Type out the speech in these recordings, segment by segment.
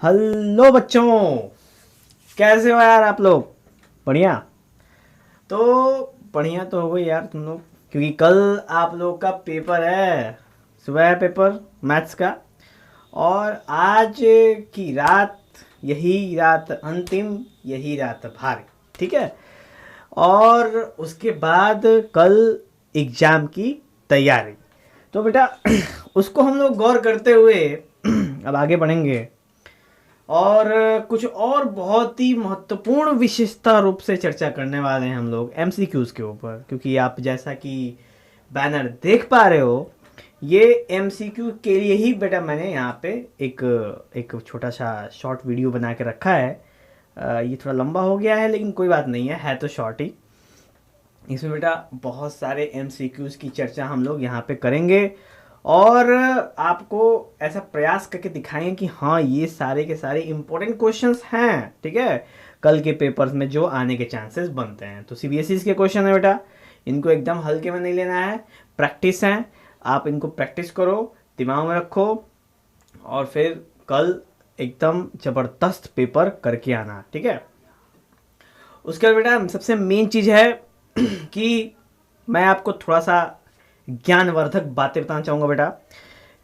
Hello बच्चों, कैसे हो यार आप लोग? बढ़िया। तो बढ़िया तो हो गई यार तुम लोग, क्योंकि कल आप लोग का पेपर है। सुबह है पेपर मैथ्स का। और आज की रात, यही रात अंतिम, यही रात भारी। ठीक है। और उसके बाद कल एग्ज़ाम की तैयारी। तो बेटा उसको हम लोग गौर करते हुए अब आगे बढ़ेंगे। और कुछ और बहुत ही महत्वपूर्ण विशेषता रूप से चर्चा करने वाले हैं हम लोग एमसीक्यूज़ के ऊपर, क्योंकि आप जैसा कि बैनर देख पा रहे हो, ये एमसीक्यू के लिए ही बेटा मैंने यहाँ पे एक एक छोटा सा शॉर्ट वीडियो बना के रखा है। ये थोड़ा लंबा हो गया है, लेकिन कोई बात नहीं है तो शॉर्ट ही। इसमें बेटा बहुत सारे एमसीक्यूज़ की चर्चा हम लोग यहाँ पे करेंगे और आपको ऐसा प्रयास करके दिखाएंगे कि हाँ, ये सारे के सारे इम्पोर्टेंट क्वेश्चंस हैं। ठीक है, कल के पेपर्स में जो आने के चांसेस बनते हैं। तो सीबीएसई के क्वेश्चन है बेटा, इनको एकदम हल्के में नहीं लेना है, प्रैक्टिस है। आप इनको प्रैक्टिस करो, दिमाग में रखो, और फिर कल एकदम ज़बरदस्त पेपर करके आना। ठीक है। उसके बाद बेटा सबसे मेन चीज़ है कि मैं आपको थोड़ा सा ज्ञानवर्धक बातें बताना चाहूँगा बेटा,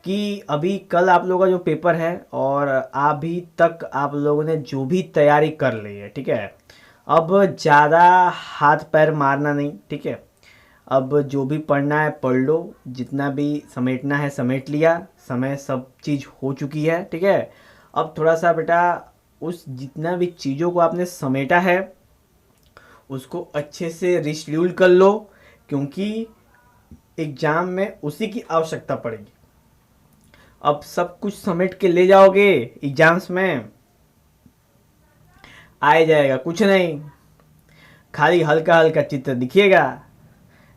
कि अभी कल आप लोगों का जो पेपर है और अभी तक आप लोगों ने जो भी तैयारी कर ली है, ठीक है, अब ज़्यादा हाथ पैर मारना नहीं। ठीक है, अब जो भी पढ़ना है पढ़ लो, जितना भी समेटना है समेट लिया, समय सब चीज़ हो चुकी है। ठीक है, अब थोड़ा सा बेटा उस जितना भी चीज़ों को आपने समेटा है उसको अच्छे से रिशेड्यूल कर लो, क्योंकि एग्ज़ाम में उसी की आवश्यकता पड़ेगी। अब सब कुछ समेट के ले जाओगे एग्जाम्स में, आ जाएगा कुछ नहीं, खाली हल्का हल्का चित्र दिखिएगा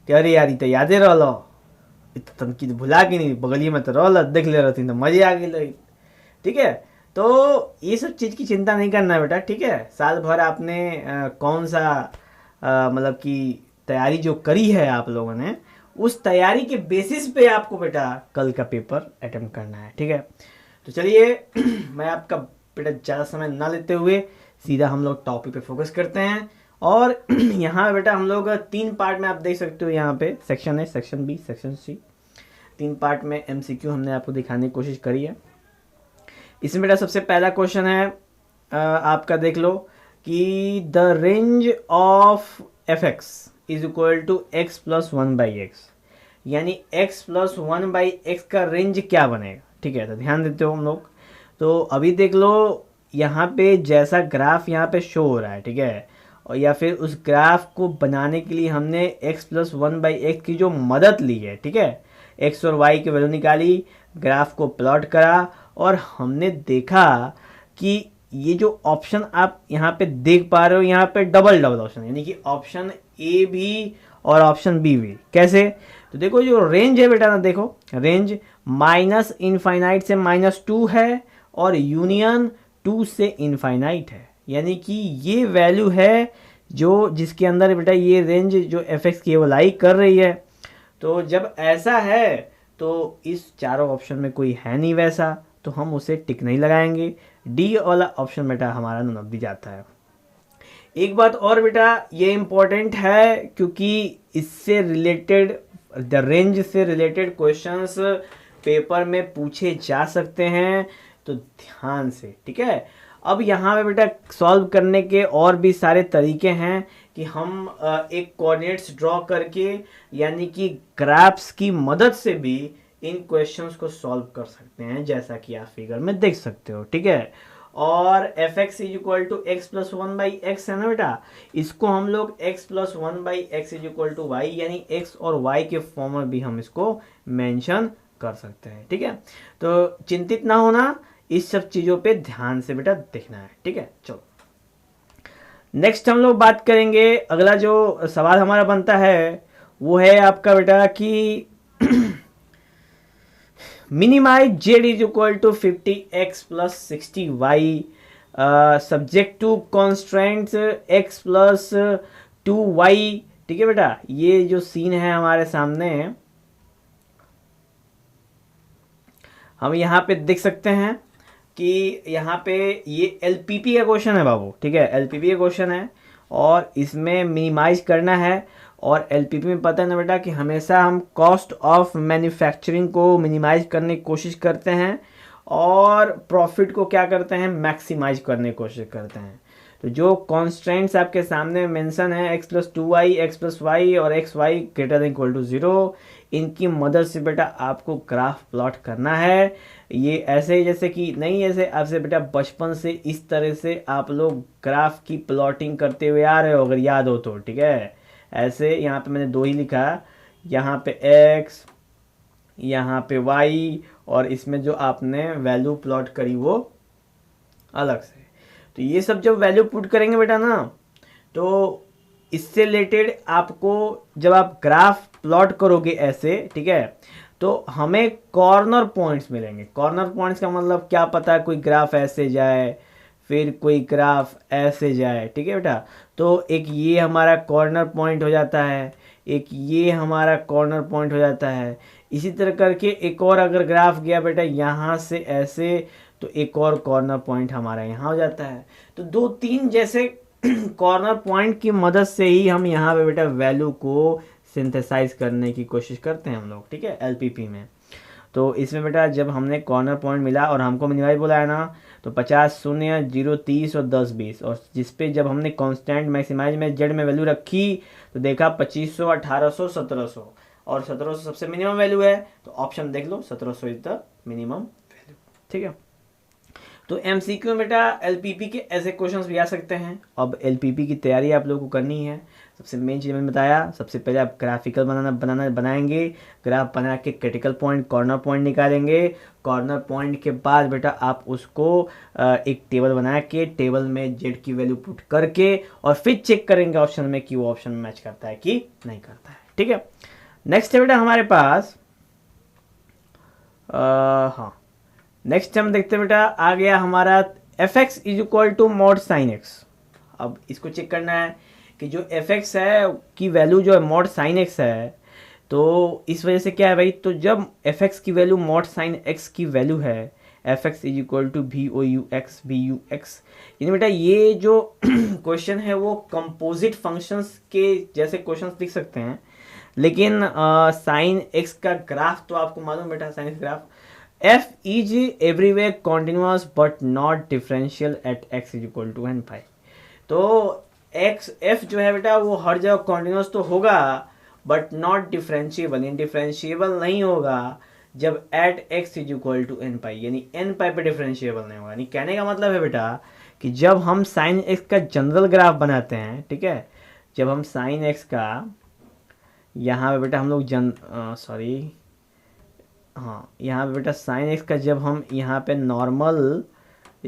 कि अरे यार ये तो यादे रह लो, तनकी तो भुला के नहीं, बगलिए में तो रह देख ले रही तो मजे आ गई। ठीक है, तो ये सब चीज़ की चिंता नहीं करना है बेटा। ठीक है, साल भर आपने कौन सा मतलब कि तैयारी जो करी है आप लोगों ने, उस तैयारी के बेसिस पे आपको बेटा कल का पेपर अटेम्प्ट करना है। ठीक है, तो चलिए मैं आपका बेटा ज़्यादा समय ना लेते हुए सीधा हम लोग टॉपिक पे फोकस करते हैं। और यहाँ बेटा हम लोग 3 पार्ट में आप देख सकते हो, यहाँ पे सेक्शन है, section B, section C, 3 part में एमसीक्यू हमने आपको दिखाने की कोशिश करी है। इसमें बेटा सबसे पहला क्वेश्चन है, आपका देख लो कि the range of f x is equal to x plus one by x, यानी x plus one by x का रेंज क्या बनेगा। ठीक है, तो ध्यान देते हो हम लोग। तो अभी देख लो यहाँ पे जैसा ग्राफ यहाँ पे शो हो रहा है, ठीक है, और या फिर उस ग्राफ को बनाने के लिए हमने x plus one by x की जो मदद ली है, ठीक है, एक्स और वाई की वैल्यू निकाली, ग्राफ को प्लॉट करा, और हमने देखा कि ये जो ऑप्शन आप यहाँ पे देख पा रहे हो, यहाँ पे डबल डबल ऑप्शन, यानी कि ऑप्शन ए भी और ऑप्शन बी भी। कैसे? तो देखो जो रेंज है बेटा ना, देखो रेंज माइनस इनफाइनाइट से -2 है और यूनियन 2 से इनफाइनाइट है, यानी कि ये वैल्यू है जो जिसके अंदर बेटा ये रेंज जो एफ एक्स की वो लाई कर रही है। तो जब ऐसा है तो इस चारों ऑप्शन में कोई है नहीं वैसा, तो हम उसे टिक नहीं लगाएंगे। डी वाला ऑप्शन बेटा हमारा नंबर भी जाता है। एक बात और बेटा ये इम्पोर्टेंट है, क्योंकि इससे रिलेटेड द रेंज से रिलेटेड क्वेश्चंस पेपर में पूछे जा सकते हैं, तो ध्यान से। ठीक है, अब यहाँ पे बेटा सॉल्व करने के और भी सारे तरीके हैं कि हम एक कोऑर्डिनेट्स ड्रॉ करके, यानी कि ग्राफ्स की मदद से भी इन क्वेश्चंस को सॉल्व कर सकते हैं, जैसा कि आप फिगर में देख सकते हो। ठीक है, और f x is equal to x plus one by x है ना बेटा, इसको हम लोग x plus one by x is equal to y, यानी एक्स और वाई के फॉर्म में भी हम इसको मेंशन कर सकते हैं। ठीक है, तो चिंतित ना होना, इस सब चीज़ों पे ध्यान से बेटा देखना है। ठीक है, चलो नेक्स्ट हम लोग बात करेंगे। अगला जो सवाल हमारा बनता है वो है आपका बेटा कि minimise z is equal to 50x plus 60y subject to constraints x plus 2y। ठीक है बेटा, ये जो सीन है हमारे सामने, हम यहाँ पे देख सकते हैं कि यहाँ पे ये एलपीपी का क्वेश्चन है बाबू, ठीक है, एलपीपी का क्वेश्चन है और इसमें मिनिमाइज करना है। और एलपीपी में पता है ना बेटा कि हमेशा हम कॉस्ट ऑफ मैन्युफैक्चरिंग को मिनिमाइज करने की कोशिश करते हैं और प्रॉफिट को क्या करते हैं, मैक्सिमाइज करने की कोशिश करते हैं। तो जो कॉन्स्टेंट्स आपके सामने मेंशन है x + 2y, x + y और x y > 0, इनकी मदद से बेटा आपको ग्राफ प्लॉट करना है। ये ऐसे ही जैसे कि नहीं, ऐसे आपसे बेटा बचपन से इस तरह से आप लोग ग्राफ की प्लॉटिंग करते हुए आ रहे हो, अगर याद हो तो, ठीक है। ऐसे यहाँ पे मैंने 2 ही लिखा, यहाँ पे x, यहाँ पे y और इसमें जो आपने वैल्यू प्लॉट करी वो अलग से। तो ये सब जब वैल्यू पुट करेंगे बेटा ना, तो इससे रिलेटेड आपको जब आप ग्राफ प्लॉट करोगे ऐसे, ठीक है, तो हमें कॉर्नर पॉइंट्स मिलेंगे। कॉर्नर पॉइंट्स का मतलब क्या पता है, कोई ग्राफ ऐसे जाए, फिर कोई ग्राफ ऐसे जाए, ठीक है बेटा। तो एक ये हमारा कॉर्नर पॉइंट हो जाता है, एक ये हमारा कॉर्नर पॉइंट हो जाता है। इसी तरह करके एक और अगर ग्राफ गया बेटा यहाँ से ऐसे, तो एक और कॉर्नर पॉइंट हमारा यहाँ हो जाता है। तो 2-3 जैसे कॉर्नर पॉइंट की मदद से ही हम यहाँ पे बेटा वैल्यू को सिंथेसाइज करने की कोशिश करते हैं हम लोग, ठीक है, एलपीपी में। तो इसमें बेटा जब हमने कॉर्नर पॉइंट मिला और हमको मिनिमाइज बोला है ना, तो 50, 0, 0, 30 और 10, 20, और जिस पे जब हमने कांस्टेंट मैक्सिमाइज में जेड में वैल्यू रखी तो देखा 2500, 1800, 1700, और 1700 सबसे मिनिमम वैल्यू है, तो ऑप्शन देख लो 1700 इज द मिनिमम वैल्यू, ठीक है। तो एमसीक्यू में बेटा एलपीपी के ऐसे क्वेश्चंस भी आ सकते हैं। अब एलपीपी की तैयारी आप लोगों को करनी है। सबसे मेन चीज़ मैंने बताया, सबसे पहले आप ग्राफिकल बनाएंगे, ग्राफ बना के क्रिटिकल पॉइंट, कॉर्नर पॉइंट निकालेंगे। कॉर्नर पॉइंट के बाद बेटा आप उसको एक टेबल बना के टेबल में जेड की वैल्यू पुट करके और फिर चेक करेंगे ऑप्शन में कि वो ऑप्शन मैच करता है कि नहीं करता है, ठीक है। नेक्स्ट है बेटा हमारे पास हाँ, नेक्स्ट हम देखते हैं बेटा आ गया हमारा fx = mod sin x। अब इसको चेक करना है कि जो fx है की वैल्यू जो है mod sin x है, तो इस वजह से क्या है भाई, तो जब fx की वैल्यू mod sin x की वैल्यू है fx = VOUX, यानी बेटा ये जो क्वेश्चन है वो कंपोजिट फंक्शंस के जैसे क्वेश्चंस दिख सकते हैं, लेकिन साइन x का ग्राफ तो आपको मालूम बेटा, sine graph f is everywhere continuous but not differential at x = n/π। तो f जो है बेटा वो हर जगह कॉन्टिन्यूस तो होगा बट नॉट डिफरेंशिएबल, डिफरेंशिएबल नहीं होगा जब एट x = n/π, यानी n/π पे डिफरेंशिएबल नहीं होगा। यानी कहने का मतलब है बेटा कि जब हम साइन x का जनरल ग्राफ बनाते हैं, ठीक है, जब हम साइन x का यहाँ पे बेटा हम लोग यहाँ पे बेटा साइन x का जब हम यहाँ पे नॉर्मल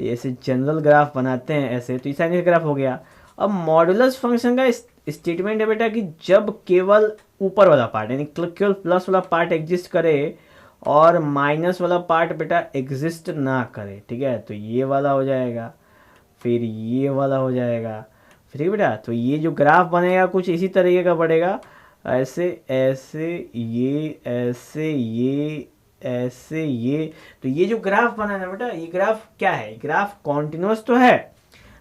ऐसे जनरल ग्राफ बनाते हैं ऐसे, तो ये साइन x ग्राफ हो गया। अब मॉडुलस फंक्शन का स्टेटमेंट है बेटा कि जब केवल ऊपर वाला पार्ट यानी केवल प्लस वाला पार्ट एग्जिस्ट करे और माइनस वाला पार्ट बेटा एग्जिस्ट ना करे, ठीक है, तो ये वाला हो जाएगा, फिर ये वाला हो जाएगा, ठीक है बेटा। तो ये जो ग्राफ बनेगा कुछ इसी तरीके का बढ़ेगा, ऐसे ऐसे ये ऐसे ये ऐसे ये। तो ये जो ग्राफ बना है बेटा, ये ग्राफ क्या है, ग्राफ कॉन्टिन्यूस तो है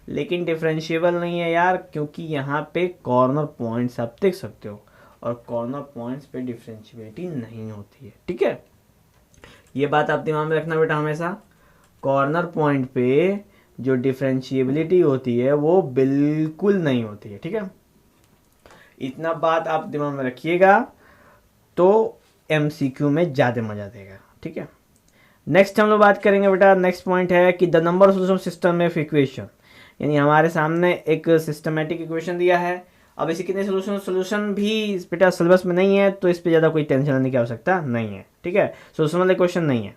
लेकिन डिफरेंशिएबल नहीं है यार, क्योंकि यहाँ पे कॉर्नर पॉइंट्स आप देख सकते हो और कॉर्नर पॉइंट्स पे डिफरेंशिएबिलिटी नहीं होती है, ठीक है। ये बात आप दिमाग में रखना बेटा हमेशा, कॉर्नर पॉइंट पे जो डिफरेंशिएबिलिटी होती है वो बिल्कुल नहीं होती है, ठीक है। इतना बात आप दिमाग में रखिएगा तो एमसीक्यू में ज़्यादा मज़ा देगा, ठीक है। नेक्स्ट हम लोग बात करेंगे बेटा, नेक्स्ट पॉइंट है कि the number of solution system में इक्वेशन, यानी हमारे सामने एक सिस्टमेटिक इक्वेशन दिया है। अब इसे कितने सोल्यूशन भी बेटा सिलेबस में नहीं है, तो इस पर ज़्यादा कोई टेंशन लेने की आवश्यकता नहीं है, ठीक है, सोल्यूशन वाला क्वेश्चन नहीं है।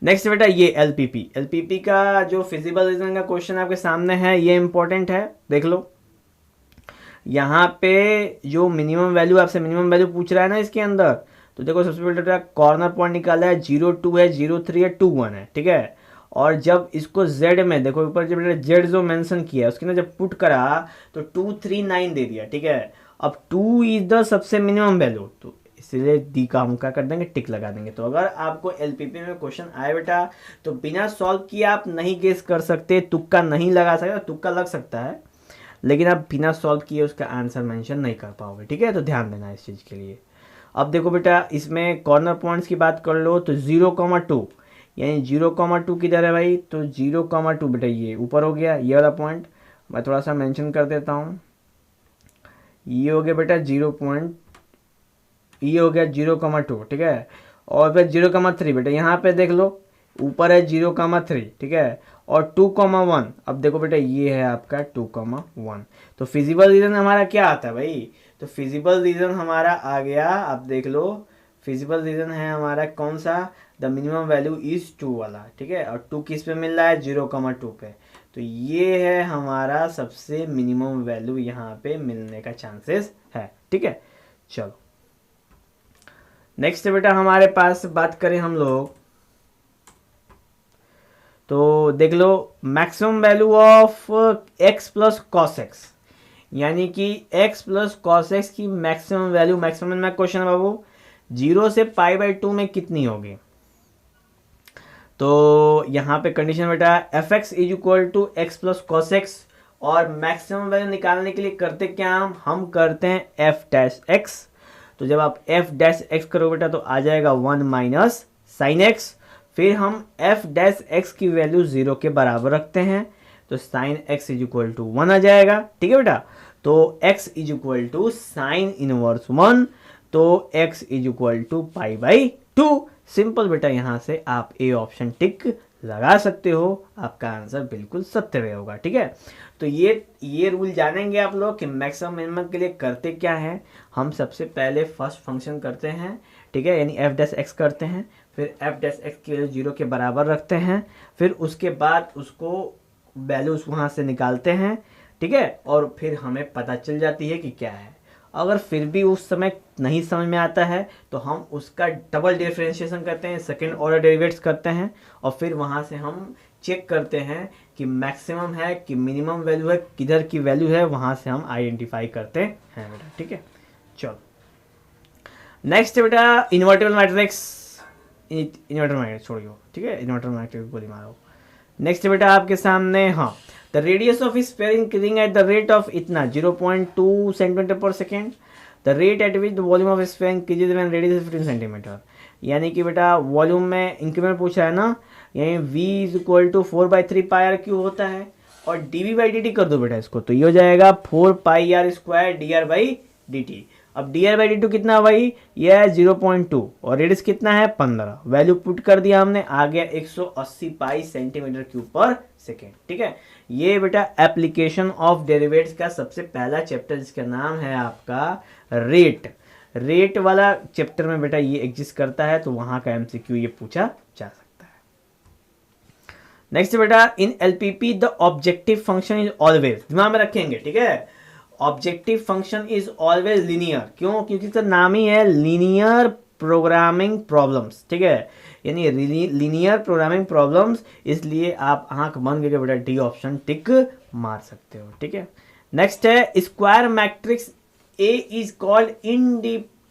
नेक्स्ट बेटा ये एलपीपी का जो फिजिबल रीजन का क्वेश्चन आपके सामने है, ये इंपॉर्टेंट है, देख लो। यहाँ पे जो मिनिमम वैल्यू आपसे मिनिमम वैल्यू पूछ रहा है ना इसके अंदर, तो देखो सबसे पहले कॉर्नर पॉइंट निकाला है, 0, 2 है, 0, 3 है, 2, 1 है, ठीक है। और जब इसको z में देखो ऊपर जब z जो मेंशन किया है उसके ना जब पुट करा तो 2, 3, 9 दे दिया, ठीक है। अब 2 इज द सबसे मिनिमम वैल्यू, तो इसलिए डी का हम क्या कर देंगे, टिक लगा देंगे। तो अगर आपको एलपीपी में क्वेश्चन आए बेटा तो बिना सॉल्व किए आप नहीं गेस कर सकते, तुक्का नहीं लगा सकते। तुक्का लग सकता है लेकिन आप बिना सॉल्व किए उसका आंसर मेंशन नहीं कर पाओगे, ठीक है। तो ध्यान देना इस चीज़ के लिए। अब देखो बेटा इसमें कॉर्नर पॉइंट्स की बात कर लो तो 0,2 यानी 0,2 किधर है भाई, तो 0,2 बेटा ये ऊपर हो गया, ये वाला पॉइंट मैं थोड़ा सा मेंशन कर देता हूँ। ये हो गया बेटा 0. ये हो गया 0,2, ठीक है। और फिर 0,3 बेटा यहाँ पे देख लो ऊपर है 0,3, ठीक है। और 2,1, अब देखो बेटा ये है आपका 2,1। तो फिजिबल रीजन हमारा क्या आता है भाई, तो फिजिबल रीजन हमारा आ गया, आप देख लो फिजिबल रीजन है हमारा कौन सा, द मिनिमम वैल्यू इज 2 वाला, ठीक है। और 2 किस पे मिल रहा है, 0,2 पे। तो ये है हमारा सबसे मिनिमम वैल्यू यहाँ पे मिलने का चांसेस है, ठीक है। चलो नेक्स्ट बेटा हमारे पास बात करें हम लोग तो देख लो maximum value of x plus cos x, यानी कि x प्लस कॉस एक्स की मैक्सिमम वैल्यू, मैक्सिमम में क्वेश्चन है बाबू 0 से π/2 में कितनी होगी। तो यहाँ पे कंडीशन बेटा fx is equal to x plus cos x, और मैक्सिमम वैल्यू निकालने के लिए करते क्या हम करते हैं f डैश x। तो जब आप f डैश x करो बेटा तो आ जाएगा 1 माइनस साइन एक्स, फिर हम f डैश x की वैल्यू 0 के बराबर रखते हैं तो sine x is equal to 1 आ जाएगा, ठीक है बेटा। तो x is equal to sine inverse 1, तो x is equal to π/2। Simple बेटा यहाँ से आप ए ऑप्शन टिक लगा सकते हो, आपका आंसर बिल्कुल सत्य होगा, ठीक है। तो ये रूल जानेंगे आप लोग कि मैक्सिमम मिनिमम के लिए करते क्या है। हम सबसे पहले फर्स्ट फंक्शन करते हैं, ठीक है, यानी f डैश x करते हैं, फिर f डैश x की वैल्यू 0 के बराबर रखते हैं, फिर उसके बाद उसको वैल्यूज वहाँ से निकालते हैं, ठीक है। और फिर हमें पता चल जाती है कि क्या है। अगर फिर भी उस समय नहीं समझ में आता है तो हम उसका डबल डिफरेंशिएशन करते हैं, सेकेंड ऑर्डर डेरिवेट्स करते हैं, और फिर वहाँ से हम चेक करते हैं कि मैक्सिमम है कि मिनिमम वैल्यू है, किधर की वैल्यू है, वहाँ से हम आइडेंटिफाई करते हैं बेटा, ठीक है। चलो नेक्स्ट बेटा इन्वर्टिबल मैट्रिक्स, इन्वर्टर मैट्रिक्स छोड़ियो, ठीक है, इन्वर्टर मैट्रिक्स गोली मारो। नेक्स्ट बेटा आपके सामने, हाँ, the radius of sphere increasing at the rate of इतना 0.2 सेंटीमीटर पर second, the rate at which the volume of sphere increases when radius 15 centimetre. यानी कि बेटा वॉल्यूम में इंक्रीमेंट पूछा है ना, यानी v is equal to 4/3 πr³ होता है, और dv/dt कर दो बेटा इसको, तो ये हो जाएगा 4πr² dr/dt। अब dr/dt कितना भाई, ये है 0.2 और रेडियस कितना है 15, वैल्यू पुट कर दिया हमने, आ गया 180 पाई सेंटीमीटर क्यूब पर सेकेंड, ठीक है। ये बेटा एप्लीकेशन ऑफ डेरिवेटिव्स का सबसे पहला चैप्टर जिसका नाम है आपका रेट वाला चैप्टर में बेटा ये एग्जिस्ट करता है, तो वहां का एमसीक्यू ये पूछा जा सकता है। नेक्स्ट बेटा in LPP the objective function is always, दिमाग में रखेंगे, ठीक है, objective function is always linear. क्यों, क्योंकि इसका नाम ही है लीनियर प्रोग्रामिंग प्रॉब्लम्स, ठीक है, यानी लीनियर प्रोग्रामिंग प्रॉब्लम्स, इसलिए आप आंख बंद करके बेटा डी ऑप्शन टिक मार सकते हो, ठीक है। नेक्स्ट है square matrix A is called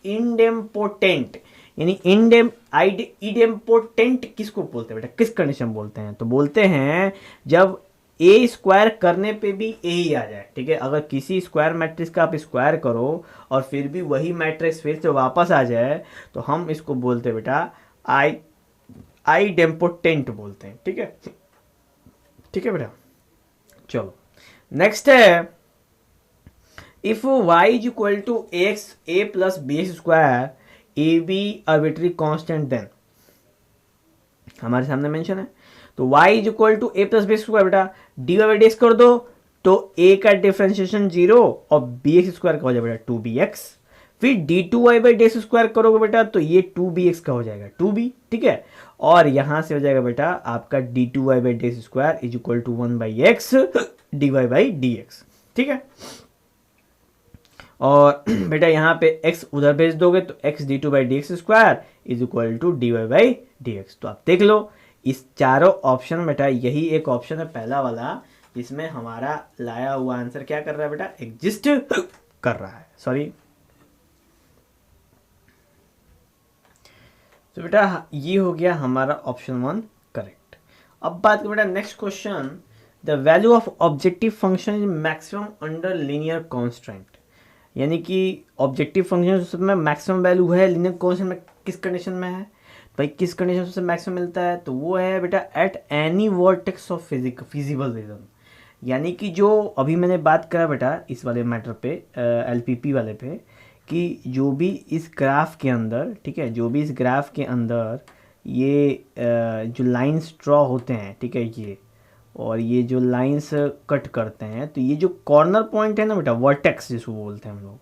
idempotent, यानी इडेम्पोटेंट किसको बोलते हैं बेटा, किस कंडीशन बोलते हैं, तो बोलते हैं जब ए स्क्वायर करने पे भी ए ही आ जाए, ठीक है। अगर किसी स्क्वायर मैट्रिक्स का आप स्क्वायर करो और फिर भी वही मैट्रिक्स फिर से वापस आ जाए तो हम इसको बोलते हैं बेटा आइडेम्पोटेंट बोलते हैं, ठीक है, ठीक है बेटा। चलो नेक्स्ट है if y is equal to x a plus b square a b arbitrary constant, then हमारे सामने मेंशन है, तो y is equal to a plus b square बेटा dy/dx कर दो, तो a का डिफरेंशिएशन 0 और bx स्क्वायर का हो जाएगा बेटा 2bx, फिर d2y/dx स्क्वायर करोगे बेटा तो ये 2bx का हो जाएगा 2b, ठीक है। और यहां से हो जाएगा बेटा आपका d2y/dx square is equal to 1/x dy/dx, ठीक है। और बेटा यहाँ पे x उधर भेज दोगे तो x d2/dx square is equal to dy/dx। तो आप देख लो इस चारों ऑप्शन बेटा यही एक ऑप्शन है पहला वाला जिसमें हमारा लाया हुआ आंसर क्या कर रहा है बेटा, एग्जिस्ट कर रहा है, सॉरी तो बेटा ये हो गया हमारा ऑप्शन 1 करेक्ट। अब बात करें बेटा next question, the value of objective function is maximum under linear constant, यानी कि ऑब्जेक्टिव फंक्शन में मैक्सिमम वैल्यू है लीनियर कॉन्स्टेंट में किस कंडीशन में है भाई, किस कंडीशन से मैक्सिमम मिलता है, तो वो है बेटा eight any vertex of feasible reason. यानी कि जो अभी मैंने बात करा बेटा इस वाले मैटर पे एलपीपी वाले पे, कि जो भी इस ग्राफ के अंदर, ठीक है, जो भी इस ग्राफ के अंदर ये जो लाइंस ड्रॉ होते हैं, ठीक है, ये और ये जो लाइंस कट करते हैं, तो ये जो कॉर्नर पॉइंट है ना बेटा, वर्टेक्स जिसको बोलते हैं हम लोग,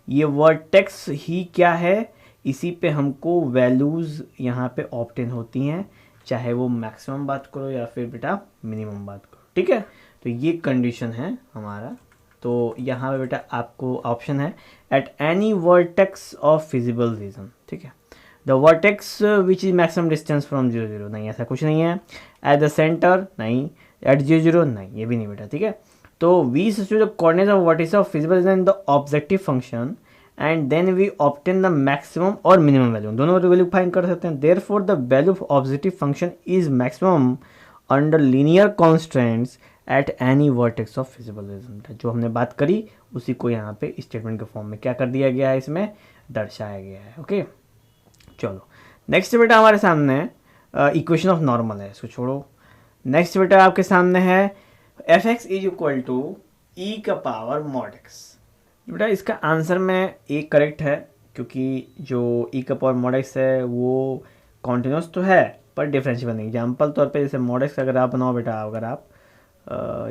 ये वर्टेक्स ही क्या है, इसी पे हमको वैल्यूज़ यहाँ पे ऑब्टेन होती हैं, चाहे वो मैक्सिमम बात करो या फिर बेटा मिनिमम बात करो, ठीक है। तो ये कंडीशन है हमारा। तो यहाँ पे बेटा आपको ऑप्शन है eight any vertex of feasible reason, ठीक है। The vertex which is maximum distance from 0 0, नहीं ऐसा कुछ नहीं है। एट द सेंटर नहीं, एट 0 0 नहीं, ये भी नहीं बेटा, ठीक है। तो we substitute the coordinates of vertex of feasible region in the objective function and then we obtain the maximum और मिनिमम वैल्यू, दोनों वैल्यू फाइंड कर सकते हैं। Therefore the value of objective function is maximum under linear constants at any vertex of feasible region. जो हमने बात करी उसी को यहाँ पे स्टेटमेंट के फॉर्म में क्या कर दिया गया है, इसमें दर्शाया गया है। ओके चलो नेक्स्ट बेटा हमारे सामने इक्वेशन ऑफ नॉर्मल है, इसको छोड़ो। नेक्स्ट बेटा आपके सामने है f x is equal to e का पावर मॉड एक्स। बेटा इसका आंसर में ए करेक्ट है, क्योंकि जो ई का पावर मॉड एक्स है वो कॉन्टिन्यूस तो है पर डिफरेंशियल नहीं। एग्जाम्पल तौर पे जैसे मॉड एक्स का ग्राफ बनाओ बेटा, अगर आप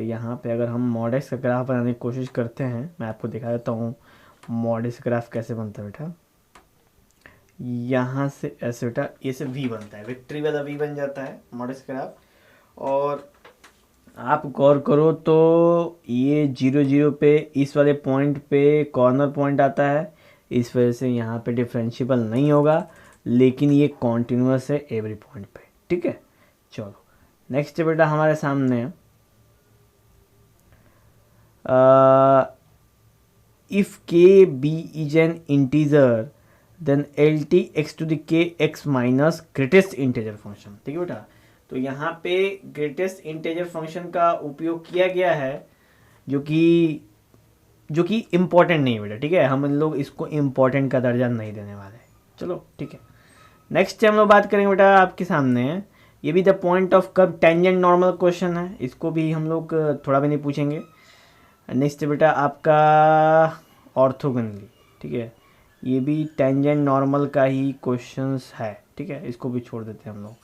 यहाँ पे अगर हम मॉड एक्स का ग्राफ बनाने की कोशिश करते हैं, मैं आपको दिखा देता हूँ मॉड एक्स ग्राफ कैसे बनता है बेटा। यहाँ से ऐसे बेटा ये से वी बनता है, विक्ट्री वाला वी बन जाता है मॉड एक्स ग्राफ। और आप गौर करो तो ये 0 0 पे इस वाले पॉइंट पे कॉर्नर पॉइंट आता है, इस वजह से यहाँ पे डिफरेंशिएबल नहीं होगा, लेकिन ये कॉन्टिन्यूस है एवरी पॉइंट पे, ठीक है। चलो नेक्स्ट बेटा हमारे सामने if k b is an integer then l t x to the k x minus greatest integer function, ठीक है बेटा। तो यहाँ पे ग्रेटेस्ट इंटीजर फंक्शन का उपयोग किया गया है, जो कि इम्पोर्टेंट नहीं है बेटा, ठीक है। हम लोग इसको इम्पोर्टेंट का दर्जा नहीं देने वाले, चलो ठीक है। नेक्स्ट हम लोग बात करेंगे बेटा आपके सामने, ये भी the point of curve tangent normal question है, इसको भी हम लोग थोड़ा भी नहीं पूछेंगे। नेक्स्ट बेटा आपका ऑर्थोगोनली, ठीक है, ये भी टेंजेंट नॉर्मल का ही क्वेश्चंस है, ठीक है, इसको भी छोड़ देते हैं हम लोग।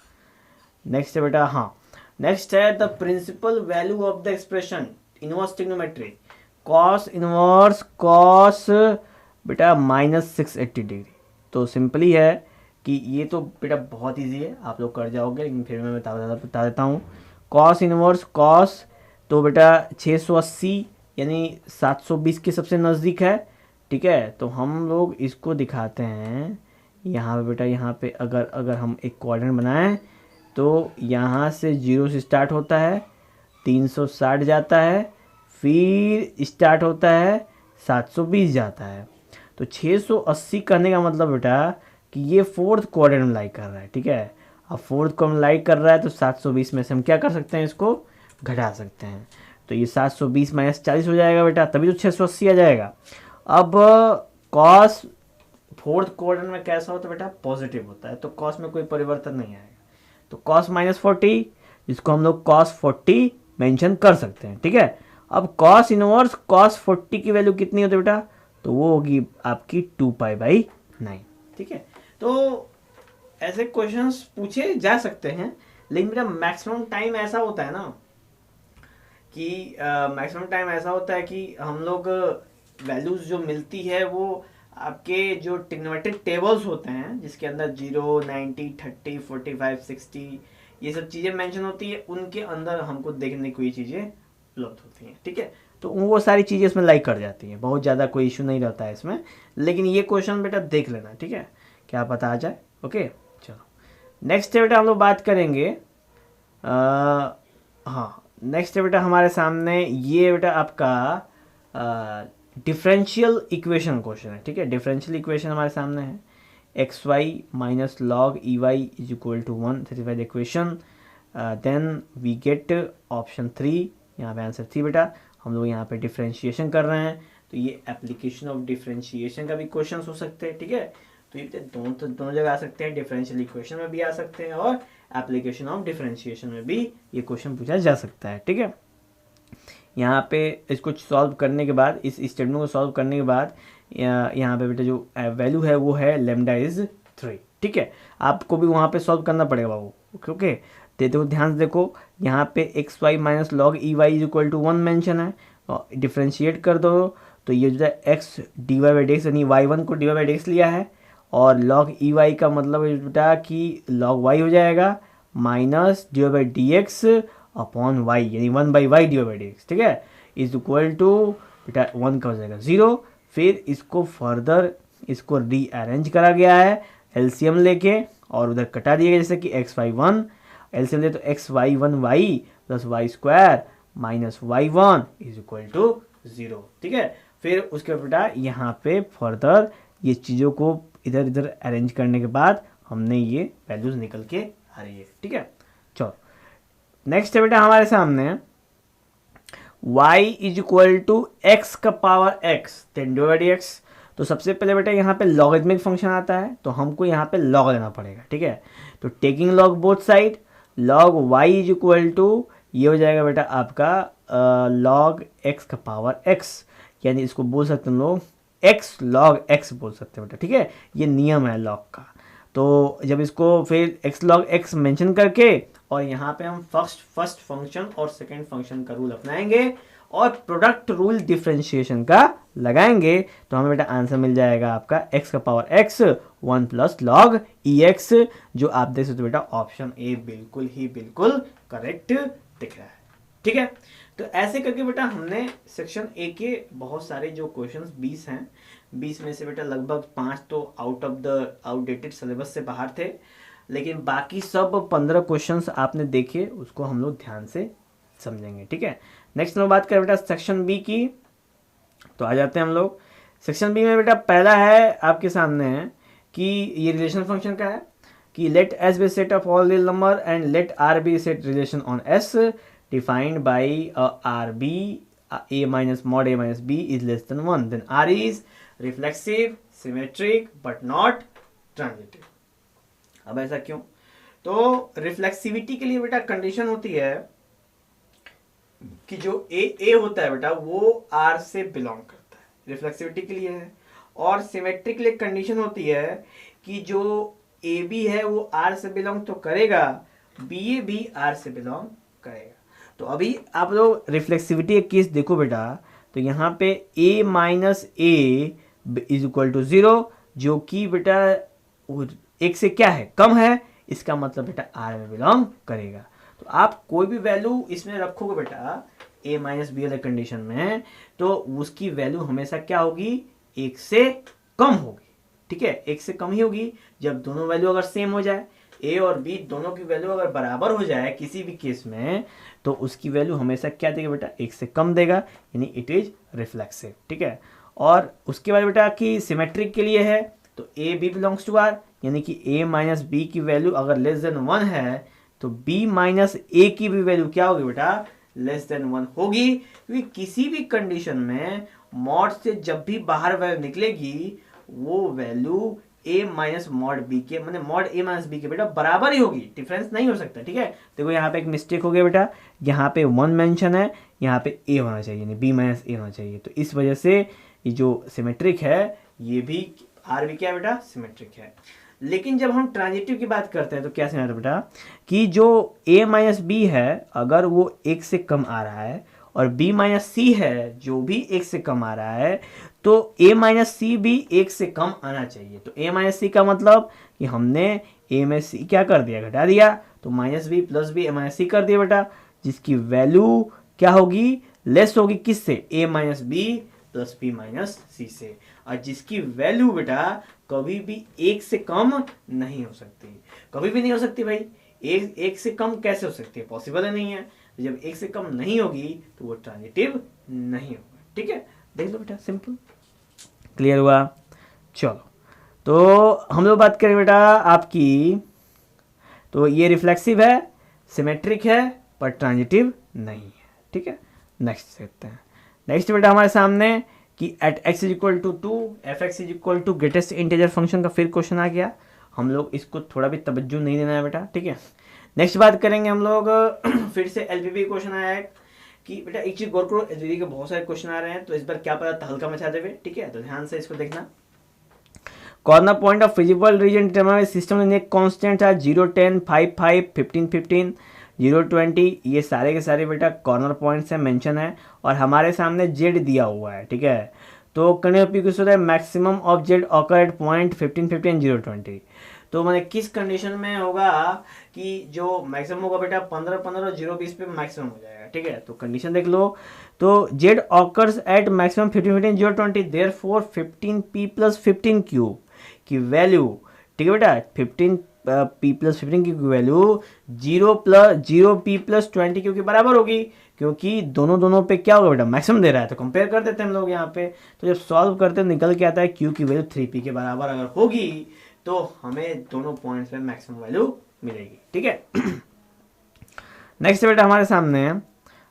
नेक्स्ट है बेटा, हाँ नेक्स्ट है the principal value of the expression inverse trigonometry cos inverse cos बेटा -680 डिग्री। तो सिंपली है कि ये तो बेटा बहुत इजी है, आप लोग कर जाओगे, लेकिन फिर मैं बता देता हूँ। कॉस इनवर्स कॉस तो बेटा 680 यानी 720 के सबसे नज़दीक है, ठीक है। तो हम लोग इसको दिखाते हैं यहाँ पे बेटा, यहाँ पे अगर हम एक क्वाड्रेंट बनाएं तो यहाँ से 0 से स्टार्ट होता है, 360 जाता है, फिर स्टार्ट होता है 720 जाता है। तो 680 करने का मतलब बेटा कि ये फोर्थ क्वाड्रेंट में लाइक कर रहा है, ठीक है। अब फोर्थ क्वाड्रेंट में लाइक कर रहा है तो 720 में से हम क्या कर सकते हैं, इसको घटा सकते हैं। तो ये 720 - 40 हो जाएगा बेटा, तभी तो 680 आ जाएगा। अब कॉस फोर्थ क्वाड्रेंट में कैसा होता है बेटा, पॉजिटिव होता है, तो कॉस में कोई परिवर्तन नहीं आएगा। तो कॉस -40 जिसको हम लोग कॉस 40 मेंशन कर सकते हैं, ठीक है। अब कॉस इनवर्स कॉस 40 की वैल्यू कितनी होती है बेटा, तो वो होगी आपकी 2π/9, ठीक है। तो ऐसे क्वेश्चंस पूछे जा सकते हैं, लेकिन बेटा मैक्सिमम टाइम ऐसा होता है ना कि मैक्सिमम टाइम ऐसा होता है कि हम लोग वैल्यूज जो मिलती है वो आपके जो ट्रिग्नोमेट्रिक टेबल्स होते हैं जिसके अंदर 0, 90, 30, 45, 60 ये सब चीज़ें मेंशन होती है, उनके अंदर हमको देखने को ये चीज़ें उपलब्ध होती हैं, ठीक है। तो वो सारी चीज़ें इसमें लाइक कर जाती हैं, बहुत ज़्यादा कोई इशू नहीं रहता है इसमें, लेकिन ये क्वेश्चन बेटा देख लेना, ठीक है, क्या पता आ जाए। ओके चलो नेक्स्ट बेटा हम लोग बात करेंगे, हाँ नेक्स्ट बेटा हमारे सामने ये बेटा आपका डिफरेंशियल इक्वेशन क्वेश्चन है, ठीक है। डिफरेंशियल इक्वेशन हमारे सामने है, x y minus log e y is equal to 1, satisfy equation, then we get option 3। यहाँ पे आंसर 3 बेटा। हम लोग यहाँ पे डिफ्रेंशिएशन कर रहे हैं, तो ये एप्लीकेशन ऑफ डिफ्रेंशिएशन का भी क्वेश्चन हो सकते हैं, ठीक है। तो ये दोनों जगह आ सकते हैं, डिफरेंशियल इक्वेशन में भी आ सकते हैं और एप्लीकेशन ऑफ डिफरेंशिएशन में भी ये क्वेश्चन पूछा जा सकता है, ठीक है। यहाँ पे इसको सॉल्व करने के बाद, इस स्टेटमेंट को सॉल्व करने के बाद यहाँ पे बेटा जो वैल्यू है वो है लेमडा इज 3, ठीक है। आपको भी वहाँ पे सॉल्व करना पड़ेगा बाबू, ओके। तो ध्यान से देखो, यहाँ पे x y minus log e y is equal to 1 mention है, डिफ्रेंशिएट कर दो तो ये जो है x d y by d x, यानी वाई वन को d y by d x लिया है, और लॉग ई वाई का मतलब है बेटा कि लॉग वाई हो जाएगा minus d y by d x upon y, यानी 1/y d y by d x, ठीक है, इज इक्वल टू बेटा 1 का हो जाएगा 0। फिर इसको फर्दर इसको रीअरेंज करा गया है एलसीएम लेके, और उधर कटा दिया गया, जैसे कि एक्स वाई वन एलसीएम ले तो x y one y plus y square minus y one is equal to 0, ठीक है। फिर उसके बाद बेटा यहाँ पे फर्दर ये चीज़ों को इधर इधर अरेंज करने के बाद हमने ये वैल्यूज निकल के आ रही है, ठीक है। चलो नेक्स्ट है बेटा हमारे सामने y is equal to x का power x then d by x. तो सबसे पहले बेटा यहाँ पे लॉगरिथमिक फंक्शन आता है, तो हमको यहाँ पे लॉग लेना पड़ेगा, ठीक है। तो taking log both side, log y is equal to ये हो जाएगा बेटा आपका लॉग x का पावर x, यानी इसको बोल सकते हैं लोग x लॉग x बोल सकते हैं बेटा, ठीक है। ये नियम है लॉग का। तो जब इसको फिर x लॉग x मेंशन करके और यहाँ पे हम फर्स्ट फंक्शन और सेकंड फंक्शन का रूल अपनाएंगे और प्रोडक्ट रूल डिफरेंशिएशन का लगाएंगे, तो हमें बेटा आंसर मिल जाएगा आपका x का power x 1 plus log ex, जो आप देख सकते हो बेटा ऑप्शन ए बिल्कुल करेक्ट दिख रहा है, ठीक है। तो ऐसे करके बेटा हमने सेक्शन ए के बहुत सारे जो क्वेश्चंस 20 हैं, 20 में से बेटा लगभग 5 तो आउटडेटेड सिलेबस से बाहर थे, लेकिन बाकी सब 15 क्वेश्चंस आपने देखे, उसको हम लोग ध्यान से समझेंगे, ठीक है। नेक्स्ट में बात करें बेटा सेक्शन बी की, तो आ जाते हैं हम लोग सेक्शन बी में। बेटा पहला है आपके सामने है कि ये रिलेशन फंक्शन का है कि let S be set of all real number and let R be set relation on S defined by R be a minus mod a minus b is less than 1, then r is reflexive, symmetric but not transitive। अब ऐसा क्यों? तो reflexivity के लिए बेटा condition होती है कि जो ए होता है बेटा वो आर से बिलोंग करता है, रिफ्लेक्सिविटी के लिए है। और सिमेट्रिक के लिए कंडीशन होती है कि जो ए बी है वो आर से बिलोंग तो करेगा, बी ए भी आर से बिलोंग करेगा। तो अभी आप लोग रिफ्लेक्सिविटी एक केस देखो बेटा, तो यहाँ पे a minus a is equal to 0, जो कि बेटा एक से क्या है कम है, इसका मतलब बेटा आर में बिलोंग करेगा। तो आप कोई भी वैल्यू इसमें रखोगे बेटा a माइनस बी वाले कंडीशन में, तो उसकी वैल्यू हमेशा क्या होगी, एक से कम होगी, ठीक है, एक से कम ही होगी। जब दोनों वैल्यू अगर सेम हो जाए, ए और बी दोनों की वैल्यू अगर बराबर हो जाए किसी भी केस में, तो उसकी वैल्यू हमेशा क्या देगा बेटा, एक से कम देगा, यानी इट इज रिफ्लेक्सिव, ठीक है। और उसके बाद बेटा कि सिमेट्रिक के लिए है तो a b belongs to R, यानी कि ए माइनस बी की वैल्यू अगर लेस देन 1 है तो बी माइनस ए की भी वैल्यू क्या होगी बेटा, लेस देन 1 होगी, क्योंकि किसी भी कंडीशन में मॉड से जब भी बाहर वैल्यू निकलेगी वो value a minus mod b के, मतलब मॉड a माइनस बी के बेटा बराबर ही होगी, डिफरेंस नहीं हो सकता, ठीक है। देखो यहाँ पे एक मिस्टेक हो गया बेटा, यहाँ पे 1 मेंशन है, यहाँ पे a होना चाहिए, यानी b माइनस a होना चाहिए। तो इस वजह से ये जो सिमेट्रिक है ये भी आर भी क्या बेटा, सिमेट्रिक है। लेकिन जब हम ट्रांजिटिव की बात करते हैं तो क्या समझ बेटा कि जो a माइनस बी है अगर वो एक से कम आ रहा है और b माइनस सी है जो भी एक से कम आ रहा है, तो a माइनस सी भी एक से कम आना चाहिए। तो a माइनस सी का मतलब कि हमने a में c क्या कर दिया, घटा दिया, तो minus b plus b minus c कर दिया बेटा, जिसकी वैल्यू क्या होगी, लेस होगी किससे, a minus b plus b minus c से, और जिसकी वैल्यू बेटा कभी भी एक से कम नहीं हो सकती, कभी भी नहीं हो सकती भाई। एक से कम कैसे हो सकती है, पॉसिबल ही नहीं है। तो जब एक से कम नहीं होगी तो वो ट्रांजिटिव नहीं होगा, ठीक है। देख लो बेटा, सिंपल, क्लियर हुआ। चलो तो हम लोग बात करें बेटा आपकी, तो ये रिफ्लेक्सिव है, सिमेट्रिक है, पर ट्रांजिटिव नहीं है, ठीक है। नेक्स्ट देखते हैं। नेक्स्ट बेटा हमारे सामने कि at x is equal to 2 f x is equal to greatest integer function का फिर क्वेश्चन आ गया। हम लोग इसको थोड़ा भी तवज्जो नहीं देना है बेटा, ठीक है। नेक्स्ट बात करेंगे हम लोग फिर से एलपीपी क्वेश्चन आया है कि बेटा एक चीज गौर करो, एलपीपी के बहुत सारे क्वेश्चन आ रहे हैं, तो इस बार क्या पता हल्का मचा देवे, ठीक है, तो ध्यान से इसको देखना। Corner point of feasible reason determine system ने कांस्टेंट है 0 10 5 5 15 15 0 20, ये सारे के सारे बेटा कॉर्नर पॉइंट से मेंशन है और हमारे सामने जेड दिया हुआ है, ठीक है। तो converse maximum of Z occur eight point 15 15 0 20। तो मैंने किस कंडीशन में होगा कि जो मैक्सिमम होगा बेटा 15 15 और 0 20 पे मैक्सिमम हो जाएगा, ठीक है। तो कंडीशन देख लो, तो Z occurs eight maximum 15 15 0 20, therefore 15p plus 15q की वैल्यू, ठीक है बेटा, 15p प्लस 15 की वैल्यू 0p प्लस 20q के बराबर होगी, क्योंकि दोनों पे क्या होगा बेटा, मैक्सिमम दे रहा है। तो कंपेयर कर देते हैं हम लोग यहाँ पे, तो जब सॉल्व करते हैं निकल के आता है q की वैल्यू 3p के बराबर अगर होगी तो हमें दोनों पॉइंट्स पे मैक्सिमम वैल्यू मिलेगी, ठीक है। नेक्स्ट बेटा हमारे सामने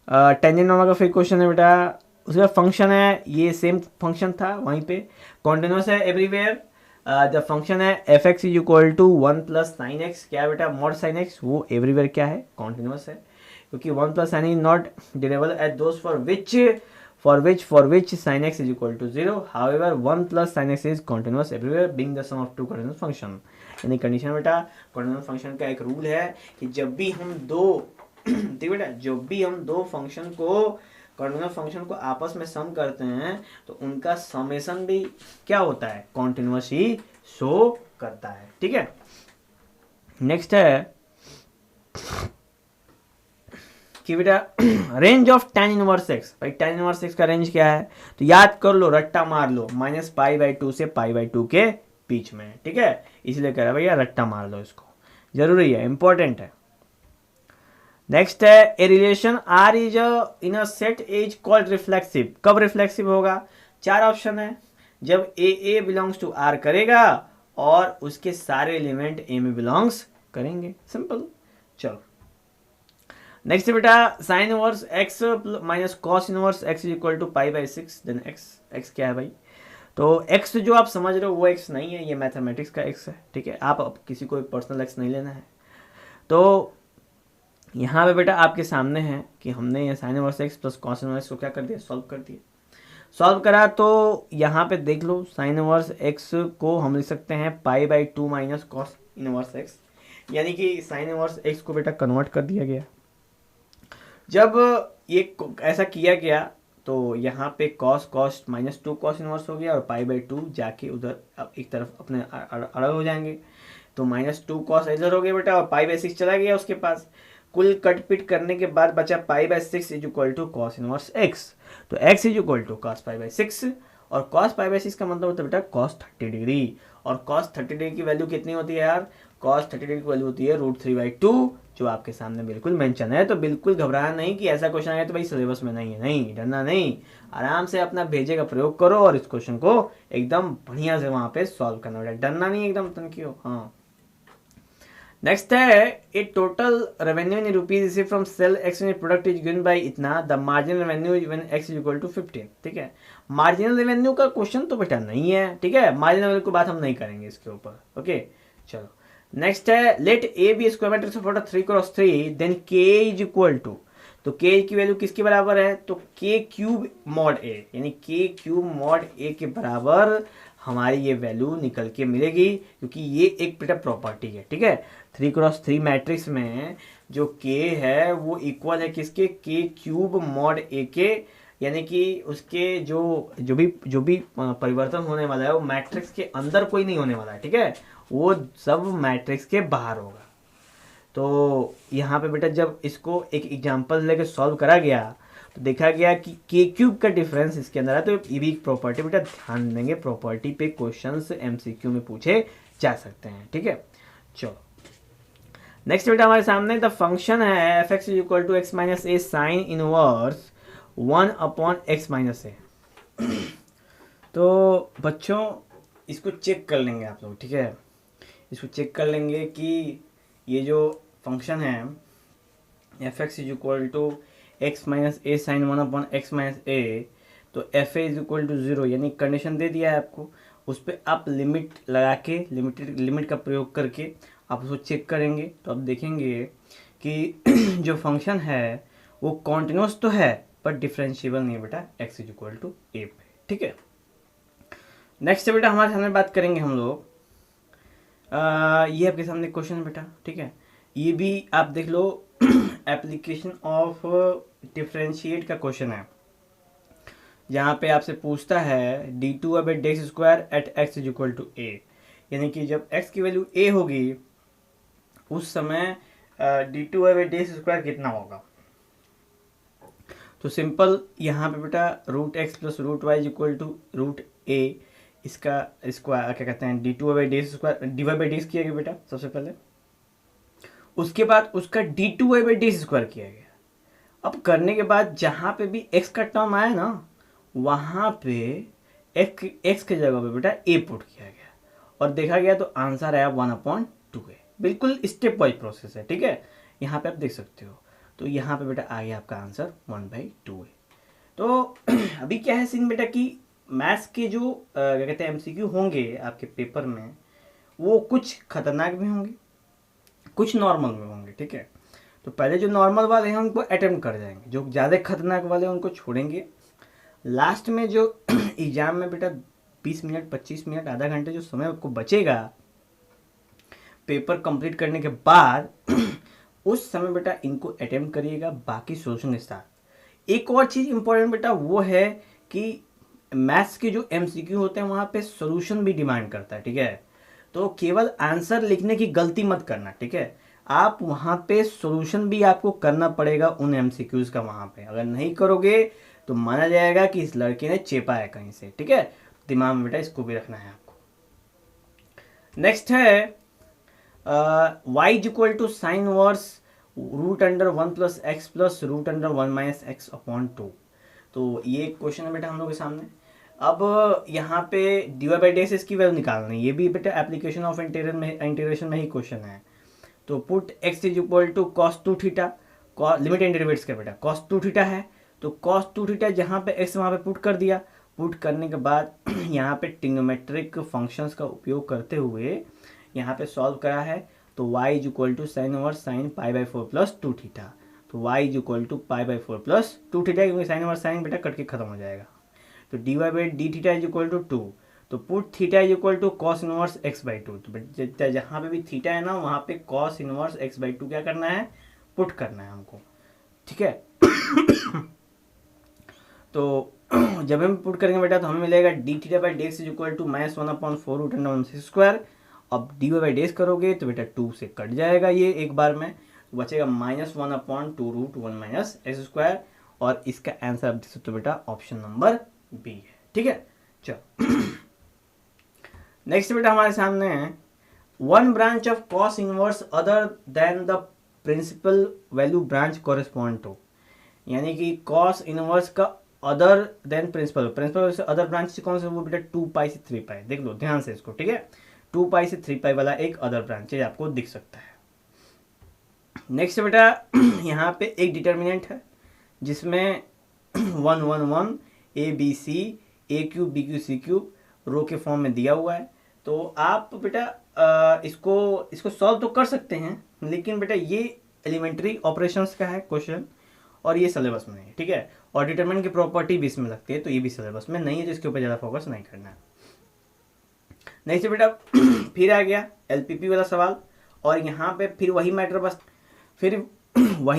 टेंजेंट नॉर्मल का फिर क्वेश्चन है बेटा, उसका फंक्शन है, ये सेम फंक्शन था वहीं पे, कॉन्टिन्यूस है एवरीवेयर। द फंक्शन है f x is equal to 1 plus sine x, क्या है बेटा, मॉड साइन एक्स, वो एवरीवेयर क्या है, कॉन्टिन्यूस है, क्योंकि 1 plus sine is not derivable at those for which sin x is equal to 0, however 1 plus sin x is continuous everywhere being the sum of two continuous function। यानी condition बेटा continuous function का एक rule है कि जब भी हम दो ठीक बेटा, जब भी हम दो फंक्शन को continuous फंक्शन को आपस में सम करते हैं तो उनका समेशन भी क्या होता है, continuous ही शो करता है, ठीक है। नेक्स्ट है कि बेटा range of tan inverse x, भाई tan इनवर्स x का रेंज क्या है, तो याद कर लो, रट्टा मार लो, -π/2 से π/2 के बीच में, ठीक है, इसलिए कह रहा भैया रट्टा मार लो, इसको जरूरी है, इंपॉर्टेंट है। नेक्स्ट है a relation R is in a set is called reflexive, कब रिफ्लेक्सिव होगा, चार ऑप्शन है, जब ए बिलोंग्स टू R करेगा और उसके सारे एलिमेंट ए में बिलोंग्स करेंगे, सिंपल। चलो नेक्स्ट बेटा sine inverse x minus cos inverse x is equal to π/6, then x क्या है भाई, तो x जो आप समझ रहे हो वो x नहीं है, ये मैथमेटिक्स का x है, ठीक है, आप किसी को पर्सनल x नहीं लेना है। तो यहाँ पे बेटा आपके सामने है कि हमने ये sign inverse x plus cos inverse को क्या कर दिया, सॉल्व कर दिया। सॉल्व करा तो यहाँ पे देख लो साइन इनवर्स x को हम लिख सकते हैं π/2 माइनस कॉस इनवर्स x, यानी कि साइन इनवर्स x को बेटा कन्वर्ट कर दिया गया। जब ये ऐसा किया गया तो यहाँ पे cos -2 cos इनवर्स हो गया और π/2 जाके उधर एक तरफ अपने अलग हो जाएंगे, तो -2 cos इधर हो गया बेटा और π/6 चला गया उसके पास, कुल कट पिट करने के बाद बचा π/6 is equal to cos inverse x, तो x is equal to cos π/6 और cos π/6 का मतलब होता है बेटा cos 30 डिग्री, और cos 30 डिग्री की वैल्यू कितनी होती है यार, cos 30 डिग्री की वैल्यू होती है √3/2, जो आपके सामने बिल्कुल मेंशन है। तो बिल्कुल घबराना नहीं कि ऐसा क्वेश्चन आया तो भाई सिलेबस में नहीं है, नहीं डरना नहीं, आराम से अपना भेजे का प्रयोग करो और इस क्वेश्चन को एकदम बढ़िया से वहां पे सॉल्व करना बेटा, डरना नहीं एकदम तनकी हो। हाँ नेक्स्ट है a total revenue in rupees receive from sale x in product is given by इतना, the marginal revenue when x is equal to 15, ठीक है। मार्जिनल रेवेन्यू का क्वेश्चन तो बेटा नहीं है, ठीक है, मार्जिनल रेवेन्यू की बात हम नहीं करेंगे इसके ऊपर, ओके। चलो नेक्स्ट है let A be square matrix of order 3x3 then k is equal to, तो k की वैल्यू किसके बराबर है, तो k³ मॉड a, यानी k³ मॉड a के बराबर हमारी ये वैल्यू निकल के मिलेगी, क्योंकि ये एक बेटा प्रॉपर्टी है, ठीक है। 3x3 मैट्रिक्स में जो k है वो इक्वल है किसके, k³ मॉड a के, यानी कि उसके जो भी परिवर्तन होने वाला है वो मैट्रिक्स के अंदर कोई नहीं होने वाला है, ठीक है, वो सब मैट्रिक्स के बाहर होगा। तो यहाँ पे बेटा जब इसको एक एग्जांपल लेके सॉल्व करा गया तो देखा गया कि k³ का डिफरेंस इसके अंदर है, तो ये भी प्रॉपर्टी बेटा ध्यान देंगे, प्रॉपर्टी पे क्वेश्चंस MCQ में पूछे जा सकते हैं, ठीक है। चलो नेक्स्ट बेटा हमारे सामने द फंक्शन है f x is equal to x minus a sine inverse 1/x minus a. तो बच्चों इसको चेक कर लेंगे आप लोग, ठीक है। इसको चेक कर लेंगे कि ये जो फंक्शन है f x is equal to x minus a sine one upon x minus a, तो f a is equal to zero, यानी कंडीशन दे दिया है आपको, उस पर आप लिमिट लगा के लिमिट का प्रयोग करके आप उसको चेक करेंगे तो आप देखेंगे कि जो फंक्शन है वो कॉन्टिन्यूस तो है पर डिफरेंशिएबल नहीं है बेटा एक्स इज इक्वल टू ए पे, ठीक है। नेक्स्ट बेटा हमारे सामने बात करेंगे हम लोग, ये आपके सामने क्वेश्चन है बेटा, ठीक है। ये भी आप देख लो एप्लीकेशन ऑफ डिफरेंशिएट का क्वेश्चन है, जहाँ पे आपसे पूछता है डी टू अब d x square at x is equal to a, यानी कि जब x की वैल्यू a होगी उस समय डी टू अब डी एक्स स्क्वायर कितना होगा। तो सिंपल यहाँ पे बेटा root x plus root y is equal to root a, इसका स्क्वायर क्या कहते हैं d two by d x square divide by d x किया गया बेटा सबसे पहले, उसके बाद उसका d two by d x square किया गया। अब करने के बाद जहाँ पे भी x का टर्म आया ना वहाँ पे x के जगह पे बेटा a पुट किया गया और देखा गया तो आंसर आया 1/2a। बिल्कुल स्टेप वाइज प्रोसेस है, ठीक है। यहाँ पे आप देख सकते हो, तो यहाँ पे बेटा आ गया आपका आंसर 1/2a। तो अभी क्या है सीन बेटा कि मैथ्स के जो क्या कहते हैं एमसीक्यू होंगे आपके पेपर में, वो कुछ खतरनाक भी होंगे कुछ नॉर्मल में होंगे, ठीक है। तो पहले जो नॉर्मल वाले हैं उनको अटेम्प्ट कर जाएंगे, जो ज़्यादा खतरनाक वाले हैं उनको छोड़ेंगे। लास्ट में जो एग्जाम में बेटा 20 मिनट 25 मिनट आधा घंटे जो समय आपको बचेगा पेपर कंप्लीट करने के बाद उस समय बेटा इनको अटेम्प्ट करिएगा, बाकी सोल्यूशन के साथ। एक और चीज़ इंपॉर्टेंट बेटा वो है कि मैथ्स के जो एमसीक्यू होते हैं वहाँ पे सोल्यूशन भी डिमांड करता है, ठीक है। तो केवल आंसर लिखने की गलती मत करना, ठीक है। आप वहाँ पे सॉल्यूशन भी आपको करना पड़ेगा उन एमसीक्यूज का, वहाँ पे अगर नहीं करोगे तो माना जाएगा कि इस लड़के ने चेपा है कहीं से, ठीक है। दिमाग में बेटा इसको भी रखना है आपको। नेक्स्ट है y is equal to sine verse root under 1 plus x plus root under 1 minus x upon 2। तो ये क्वेश्चन है बेटा हम लोग के सामने। अब यहाँ पे डिवाइड बाई डी एक्स की वैल्यू निकालना है, ये भी बेटा एप्लीकेशन ऑफ इंटीग्रेशन में ही क्वेश्चन है। तो put x is equal to cos 2 theta, limit and derivatives का बेटा कॉस 2 थीटा है, तो कॉस 2 थीटा जहाँ पे x वहाँ पे पुट कर दिया। पुट करने के बाद यहाँ पे ट्रिग्नोमेट्रिक फंक्शंस का उपयोग करते हुए यहाँ पे सॉल्व करा है, तो y is equal to sine over sine pi by 4 plus 2 theta. तो y is equal to pi by 4 plus 2 theta, क्योंकि साइन ओवर साइन बेटा कट के खत्म हो जाएगा। तो d y by d theta is equal to 2, तो put theta is equal to cos inverse x by 2। तो जहाँ पे भी थीटा है ना वहाँ पे कॉस इनवर्स एक्स बाई 2 क्या करना है, पुट करना है हमको, ठीक है। तो जब हम पुट करेंगे बेटा तो हमें मिलेगा d theta by d x is equal to minus 1/4 root under 1 square. अब d y by d x करोगे तो बेटा 2 से कट जाएगा ये एक बार में, तो बचेगा -1/2 रूट 1 माइनस एक्स स्क्वायर, और इसका आंसर आप देख सकते हो बेटा ऑप्शन नंबर बी है, ठीक है। चलो नेक्स्ट बेटा हमारे सामने है one branch of cos inverse other than the principal value branch correspond to, यानी कि कॉस इनवर्स का अदर देन प्रिंसिपल से अदर ब्रांच से कौन सा, वो बेटा 2 पाई से 3 पाई। देख लो ध्यान से इसको, ठीक है। 2 पाई से 3 पाई वाला एक अदर ब्रांच है आपको दिख सकता है। नेक्स्ट बेटा यहाँ पे एक डिटर्मिनेंट है जिसमें 1 1 1 a b c a cube b cube c cube row के फॉर्म में दिया हुआ है। तो आप बेटा इसको सॉल्व तो कर सकते हैं, लेकिन बेटा ये एलिमेंट्री ऑपरेशंस का है क्वेश्चन और ये सिलेबस में है, ठीक है। और डिटरमिनेंट की प्रॉपर्टी भी इसमें लगती है, तो ये भी सिलेबस में नहीं है, तो इसके ऊपर ज़्यादा फोकस नहीं करना है। नेक्स्ट बेटा फिर आ गया एलपीपी वाला सवाल, और यहाँ पे फिर वही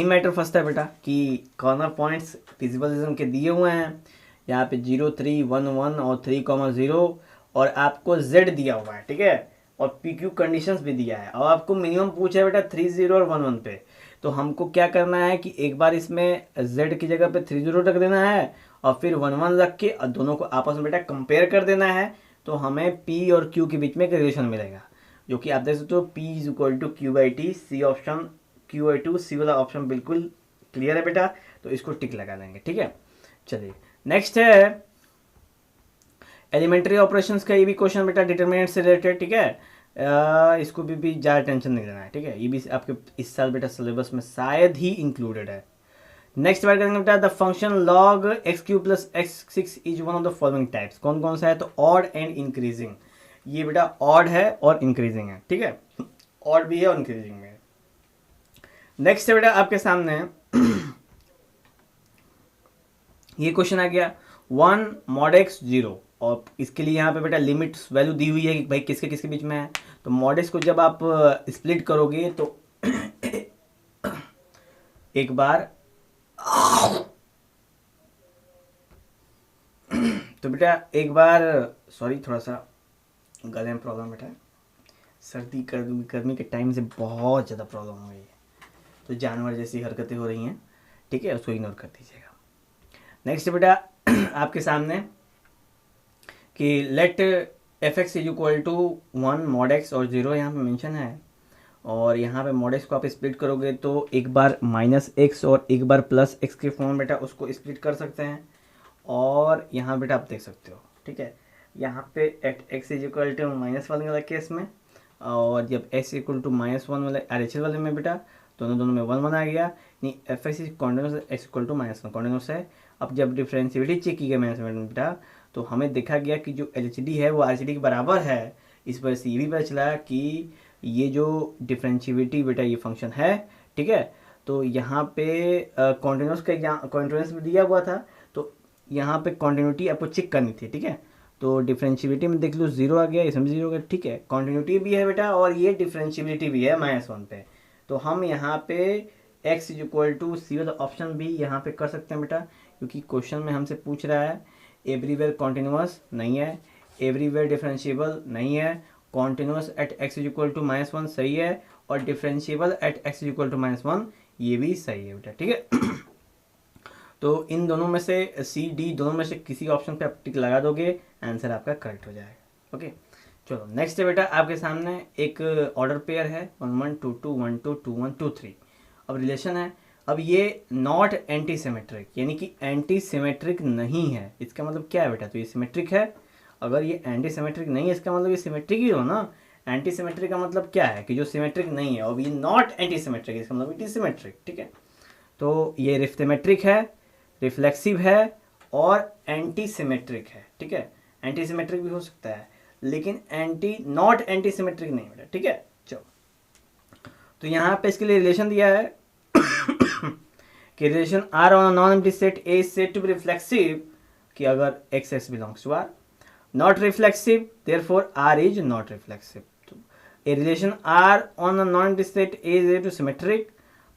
मैटर फंसता है बेटा कि कॉर्नर पॉइंट्स फिजिबलिज्म के दिए हुए हैं, यहाँ पे 0 3 1 1 और 3,0 और आपको z दिया हुआ है, ठीक है। और पी क्यू कंडीशंस भी दिया है, और आपको मिनिमम पूछा है बेटा 30 और 11 पे। तो हमको क्या करना है कि एक बार इसमें z की जगह पे 30 रख देना है और फिर 11 रख के और दोनों को आपस में बेटा कंपेयर कर देना है, तो हमें p और q के बीच में एक रिलेशन मिलेगा, जो कि आप देख सकते हो p is equal to q by t, c option q by two, c वाला ऑप्शन बिल्कुल क्लियर है बेटा, तो इसको टिक लगा देंगे, ठीक है। चलिए नेक्स्ट है एलिमेंट्री ऑपरेशंस का ये भी क्वेश्चन बेटा डिटरमिनेंट से रिलेटेड, ठीक है। इसको भी ज़्यादा टेंशन नहीं लेना है, ठीक है। ये भी आपके इस साल बेटा सिलेबस में शायद ही इंक्लूडेड है। नेक्स्ट बात करेंगे बेटा, the function log x³ plus x6 is one of the following types. कौन कौन सा है? तो ऑड एंड इंक्रीजिंग। ये बेटा ऑड है और इंक्रीजिंग है, ठीक है। ऑड भी है और इंक्रीजिंग में है। नेक्स्ट है बेटा आपके सामने ये क्वेश्चन आ गया 1 mod x 0, और इसके लिए यहाँ पे बेटा लिमिट वैल्यू दी हुई है कि भाई किसके किसके बीच में है। तो mod x को जब आप स्प्लिट करोगे तो एक बार तो बेटा एक बार, सॉरी थोड़ा सा गले में प्रॉब्लम बेटा, सर्दी गर्मी के टाइम से बहुत ज़्यादा प्रॉब्लम हो रही है, तो जानवर जैसी हरकतें हो रही हैं, ठीक है, उसको इग्नोर कर दीजिएगा। नेक्स्ट बेटा आपके सामने कि let fx is equal to 1 mod x और 0 यहाँ पे मेंशन है, और यहाँ पे mod x को आप स्प्लिट करोगे तो एक बार -x और एक बार +x के फॉर्म बेटा उसको स्प्लिट कर सकते हैं। और यहाँ बेटा आप देख सकते हो, ठीक है, यहाँ पे at x is equal to -1 वाले केस में, और जब x इक्वल टू -1 वाले RHL वाले में बेटा दोनों में 1 आ गया, नहीं f x is continuous, x equal to -1 continuous है। अब जब डिफरेंशिएबिलिटी चेक की गई मैंने बेटा, तो हमें देखा गया कि जो LHD है वो RHD के बराबर है। इस वजह से ये भी पता चला कि ये जो डिफरेंशिएबिलिटी बेटा ये फंक्शन है, ठीक है। तो यहाँ पे कॉन्टिन्यूस का कॉन्टिन्यूस भी दिया हुआ था, तो यहाँ पे कॉन्टिन्यूटी आपको चेक करनी थी, ठीक है। तो डिफरेंशिएबिलिटी में देख लो 0 आ गया, इसमें 0 आ गया, ठीक है। कॉन्टिन्यूटी भी है बेटा और ये डिफरेंशिएबिलिटी भी है -1 पे, तो हम यहाँ पे x is equal to c वाला ऑप्शन भी यहाँ पे कर सकते हैं बेटा, क्योंकि क्वेश्चन में हमसे पूछ रहा है एवरीवेयर कॉन्टिन्यूस नहीं है, एवरीवेयर डिफरेंशिएबल नहीं है, continuous at x is equal to -1 सही है, और differentiable at x is equal to -1 ये भी सही है बेटा, ठीक है। तो इन दोनों में से C, D दोनों में से किसी ऑप्शन पे आप टिक लगा दोगे, आंसर आपका करेक्ट हो जाएगा। ओके, चलो नेक्स्ट है बेटा आपके सामने एक ऑर्डर पेयर है 1 1 2 2 1 2 2 1 2 3। अब रिलेशन है, अब ये नॉट एंटी सिमेट्रिक, यानी कि एंटी सिमेट्रिक नहीं है। इसका मतलब क्या है बेटा? तो ये सिमेट्रिक है। अगर ये एंटी सिमेट्रिक नहीं है इसका मतलब ये सिमेट्रिक ही हो ना। एंटी सिमेट्रिक का मतलब क्या है कि जो सिमेट्रिक नहीं है, और ये नॉट एंटी सिमेट्रिक इसका मतलब इट इज सिमेट्रिक, ठीक है। तो ये रिफ्लेमेट्रिक है, रिफ्लेक्सिव है और एंटी सिमेट्रिक है, ठीक है। एंटी सिमेट्रिक भी हो सकता है लेकिन नॉट एंटी सिमेट्रिक नहीं बेटा, ठीक है। चलो, तो यहाँ पे इसके लिए रिलेशन दिया है कि relation R on non empty set A is said to be reflexive, कि अगर x belongs to R, not reflexive, therefore R is not reflexive. तो a relation R on a non-empty set A is equal to symmetric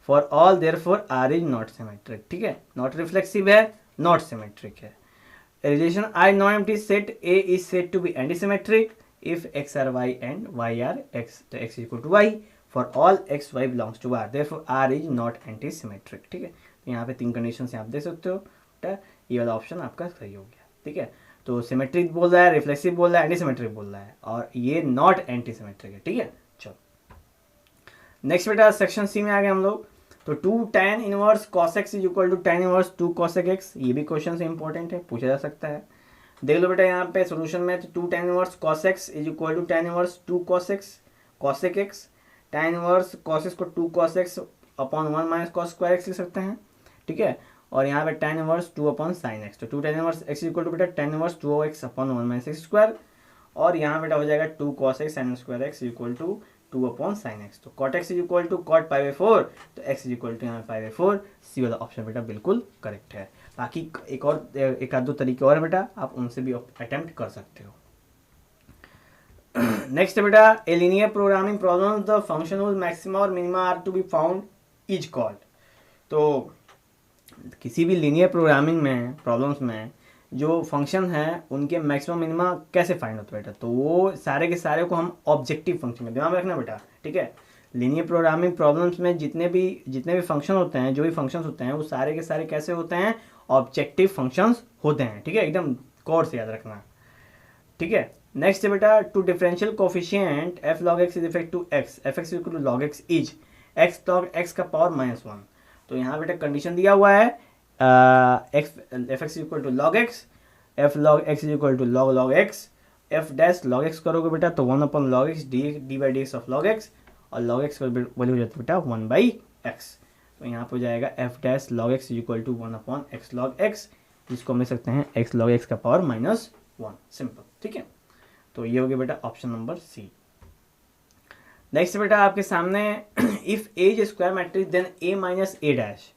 for all, therefore R is not symmetric, ठीक है। not reflexive है, not symmetric है। A relation I non-empty set A is said to be antisymmetric if x are y and y are x, तो x is equal to y for all x y belongs to R, therefore R is not antisymmetric, ठीक है। तो यहाँ पे 3 condition आप देख सकते हो, ये वाला ऑप्शन आपका सही हो गया, ठीक है। तो सिमेट्रिक बोल रहा है, रिफ्लेक्सिव बोल रहा है, एंटीसिमेट्रिक बोल रहा है, और ये नॉट एंटीसिमेट्रिक है, ठीक है। चलो नेक्स्ट बेटा सेक्शन सी में आ गए हम लोग। तो 2 tan inverse cos x is equal to tan inverse 2 cos x, ये भी क्वेश्चन से इंपॉर्टेंट है, पूछा जा सकता है। देख लो बेटा यहाँ पे सोल्यूशन में, तो 2 tan inverse cos x is equal to tan inverse 2 cos x cosec x, tan inverse cos x को 2 cos x upon 1 minus cos square x लिख सकते हैं, ठीक है। और यहाँ पे tan inverse 2 upon sine x, तो 2 tan inverse x equal to बेटा tan inverse 2x upon 1 minus x square, और यहाँ बेटा हो जाएगा 2 cos x sin square x equal to 2 upon sine x, तो cot x equal to cot π/4, तो x equal to यहाँ π/4, सी वाला ऑप्शन बेटा बिल्कुल करेक्ट है। बाकी एक आध दो तरीके और बेटा आप उनसे भी अटेम्प्ट कर सकते हो। नेक्स्ट बेटा, a linear programming problem the function whose maxima और minima are to be found is called. तो किसी भी लीनियर प्रोग्रामिंग में प्रॉब्लम्स में जो फंक्शन है उनके मैक्सिमम मिनिमा कैसे फाइंड होता है बेटा? तो वो सारे के सारे को हम ऑब्जेक्टिव फंक्शन में, ध्यान में रखना बेटा, ठीक है। लीनियर प्रोग्रामिंग प्रॉब्लम्स में जितने भी फंक्शन होते हैं, जो भी फंक्शंस होते हैं, वो सारे के सारे कैसे होते हैं? ऑब्जेक्टिव फंक्शंस होते हैं, ठीक है। एकदम गौर से याद रखना, ठीक है। नेक्स्ट है बेटा, to differential coefficient f log x is effect to x, f x equal to log x is x log x का पावर -1। तो यहाँ बेटा कंडीशन दिया हुआ है f x equal to log x, f log x is equal to log log x, f dash log x करोगे बेटा तो 1 अपॉन लॉग एक्स d by d x of log x, और लॉग एक्स का वैल्यू हो जाता है बेटा 1 बाई एक्स। तो यहाँ पर हो जाएगा f dash log x is equal to 1 upon x log x, जिसको हम लिख सकते हैं एक्स लॉग एक्स का पावर -1, सिंपल। ठीक है, तो ये हो गया बेटा ऑप्शन नंबर सी। नेक्स्ट बेटा आपके सामने if A is square matrix then A minus A dash,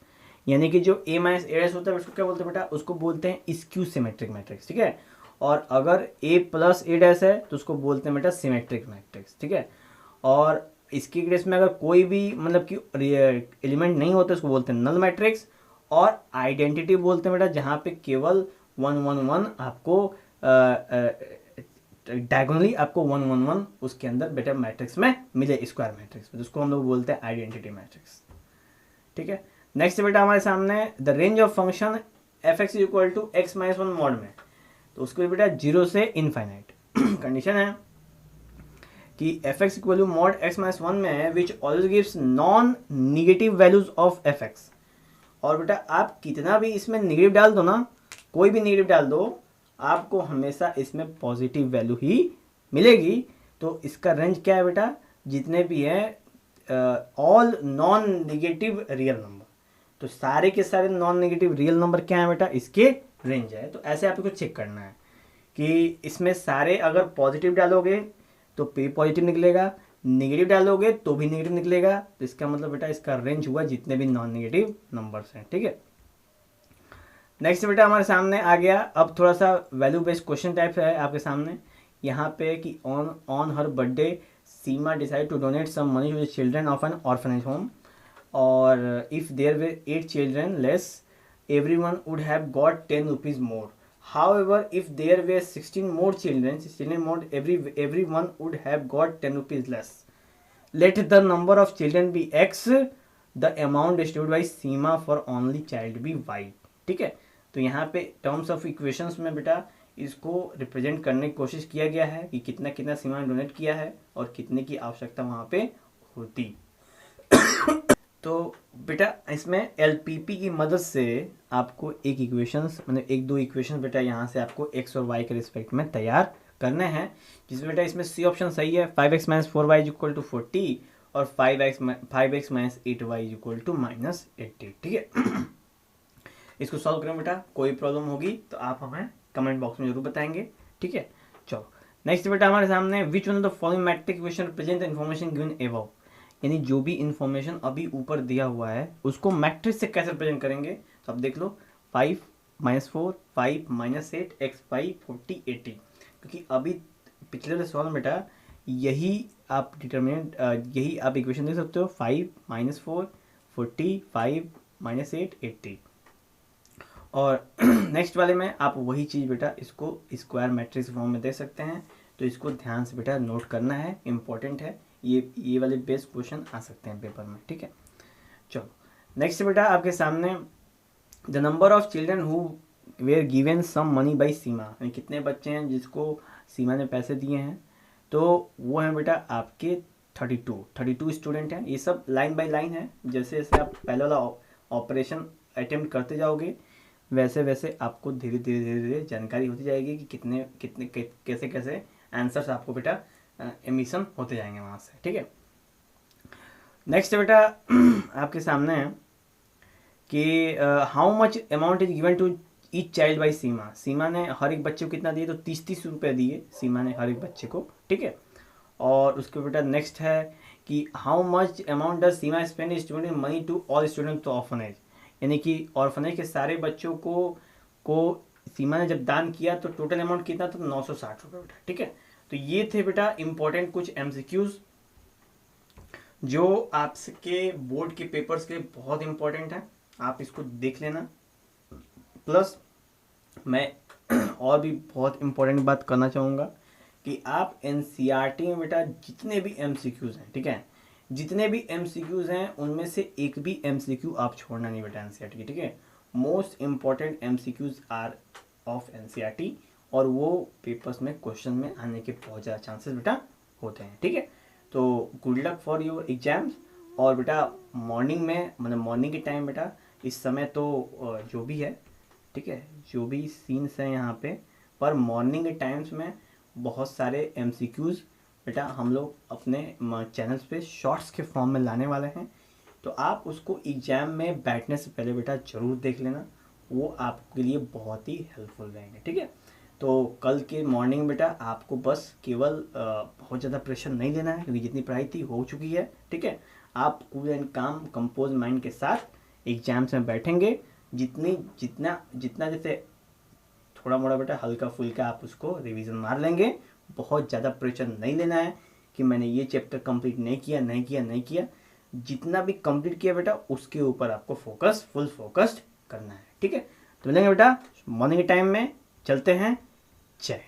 यानी कि जो ए माइनस ए डैश होता है उसको क्या बोलते हैं बेटा, उसको बोलते हैं स्क्यू सिमेट्रिक मैट्रिक्स। ठीक है, और अगर ए प्लस ए डैश है तो उसको बोलते हैं बेटा सिमेट्रिक मैट्रिक्स। ठीक है, और इसके केस में अगर कोई भी मतलब कि एलिमेंट नहीं होता उसको बोलते हैं नल मैट्रिक्स, और आइडेंटिटी बोलते हैं बेटा जहाँ पे केवल 1 1 1 आपको डायगोनली आपको 1 1 1 उसके अंदर बेटा मैट्रिक्स में मिले स्क्वायर मैट्रिक्स, तो उसको हम लोग बोलते हैं आइडेंटिटी मैट्रिक्स। ठीक है, नेक्स्ट बेटा हमारे सामने the range of function f x equal to x minus 1 mod में, तो उसको बेटा 0 से इनफाइनाइट कंडीशन है कि f x equal to mod x minus 1 में है which always gives non negative values of f x. और बेटा आप कितना भी इसमें नेगेटिव डाल दो ना, कोई भी नेगेटिव डाल दो, आपको हमेशा इसमें पॉजिटिव वैल्यू ही मिलेगी। तो इसका रेंज क्या है बेटा, जितने भी हैं all non negative real number, तो सारे के सारे नॉन नेगेटिव रियल नंबर क्या है बेटा, इसके रेंज है। तो ऐसे आपको चेक करना है कि इसमें सारे अगर पॉजिटिव डालोगे तो पे पॉजिटिव निकलेगा, नेगेटिव डालोगे तो भी नेगेटिव निकलेगा, तो इसका मतलब बेटा इसका रेंज हुआ जितने भी नॉन नेगेटिव नंबर्स हैं। ठीक है, नेक्स्ट बेटा हमारे सामने आ गया, अब थोड़ा सा वैल्यू बेस्ड क्वेश्चन टाइप है आपके सामने यहाँ पे कि ऑन हर birthday Seema decide to donate some money to the children of an orphanage home, और if there were 8 children less everyone would have got 10 rupees more. However, if there were 16 more children, everyone would have got 10 rupees less. Let the number of children be x, the amount distributed by Seema for only child be y. ठीक है, तो यहाँ पे terms of equations में बेटा इसको represent करने की कोशिश किया गया है कि कितना कितना सीमा ने डोनेट किया है और कितने की आवश्यकता वहाँ पे होती। तो बेटा इसमें एलपीपी की मदद से आपको एक इक्वेशंस मतलब एक दो इक्वेशंस बेटा यहाँ से आपको एक्स और वाई के रिस्पेक्ट में तैयार करने हैं, जिसमें बेटा इसमें सी ऑप्शन सही है, 5x minus 4y is equal to 40 और 5x minus 8y is equal to -80। ठीक है, इसको सॉल्व करें बेटा, कोई प्रॉब्लम होगी तो आप हमें कमेंट बॉक्स में जरूर बताएंगे। ठीक है, चलो नेक्स्ट बेटा हमारे सामने which one of the following matrix equation represent the information given above, यानी जो भी इन्फॉर्मेशन अभी ऊपर दिया हुआ है उसको मैट्रिक्स से कैसे रिप्रेजेंट करेंगे। तो अब देख लो 5 - 4 5 - 8 x 5 40 80, क्योंकि अभी पिछले सवाल में बेटा यही आप डिटरमिनेंट यही आप इक्वेशन देख सकते हो, 5 - 4 40 5 - 8 80, और नेक्स्ट वाले में आप वही चीज़ बेटा इसको स्क्वायर मैट्रिक्स फॉर्म में दे सकते हैं। तो इसको ध्यान से बेटा नोट करना है, इम्पोर्टेंट है, ये वाले बेस्ट क्वेश्चन आ सकते हैं पेपर में। ठीक है, चलो नेक्स्ट बेटा आपके सामने the number of children who were given some money by Seema, यानी कितने बच्चे हैं जिसको सीमा ने पैसे दिए हैं, तो वो हैं बेटा आपके 32 स्टूडेंट हैं। ये सब लाइन बाय लाइन है, जैसे जैसे आप पहले वाला ऑपरेशन अटेम्प्ट करते जाओगे वैसे वैसे आपको धीरे धीरे धीरे धीरे जानकारी होती जाएगी कि कितने कितने कैसे कैसे आंसर्स आपको बेटा एमिशन होते जाएंगे वहाँ से। ठीक है, नेक्स्ट बेटा आपके सामने है कि how much amount is given to each child by Seema, Seema ने हर एक बच्चे को कितना दिए, तो 30 रुपये दिए सीमा ने हर एक बच्चे को। ठीक है, और उसके बेटा नेक्स्ट है कि how much amount does Seema spend student money to all student to orphanage, यानी कि ऑर्फनेज के सारे बच्चों को सीमा ने जब दान किया तो टोटल अमाउंट कितना था, 960 रुपये बेटा। ठीक है, तो ये थे बेटा इंपॉर्टेंट कुछ एमसीक्यूज जो आपके बोर्ड के पेपर्स के बहुत इंपॉर्टेंट है, आप इसको देख लेना। प्लस मैं और भी बहुत इंपॉर्टेंट बात करना चाहूँगा कि आप एनसीईआरटी में बेटा जितने भी एमसीक्यूज हैं, ठीक है, जितने भी एमसीक्यूज हैं उनमें से एक भी एमसीक्यू आप छोड़ना नहीं बेटा एनसीईआरटी की। ठीक है, most important MCQs are of NCERT, और वो पेपर्स में क्वेश्चन में आने के बहुत ज़्यादा चांसेस बेटा होते हैं। ठीक है, तो good luck for your exams. और बेटा मॉर्निंग में मतलब मॉर्निंग के टाइम बेटा इस समय तो जो भी है, ठीक है, जो भी सीन्स हैं यहाँ पे पर मॉर्निंग के टाइम्स में बहुत सारे MCQs बेटा हम लोग अपने चैनल्स पे शॉर्ट्स के फॉर्म में लाने वाले हैं, तो आप उसको एग्जाम में बैठने से पहले बेटा ज़रूर देख लेना, वो आपके लिए बहुत ही हेल्पफुल रहेंगे। ठीक है, तो कल के मॉर्निंग बेटा आपको बस केवल बहुत ज़्यादा प्रेशर नहीं लेना है, क्योंकि जितनी पढ़ाई थी हो चुकी है। ठीक है, आप कूल एंड काम कंपोज माइंड के साथ एग्जाम्स में बैठेंगे, जितना जितना जैसे थोड़ा मोड़ा बेटा हल्का फुल्का आप उसको रिवीजन मार लेंगे। बहुत ज़्यादा प्रेशर नहीं लेना है कि मैंने ये चैप्टर कंप्लीट नहीं किया। जितना भी कंप्लीट किया बेटा उसके ऊपर आपको फुल फोकस्ड करना है। ठीक है, तो मिलेंगे बेटा मॉर्निंग के टाइम में, चलते हैं, जय।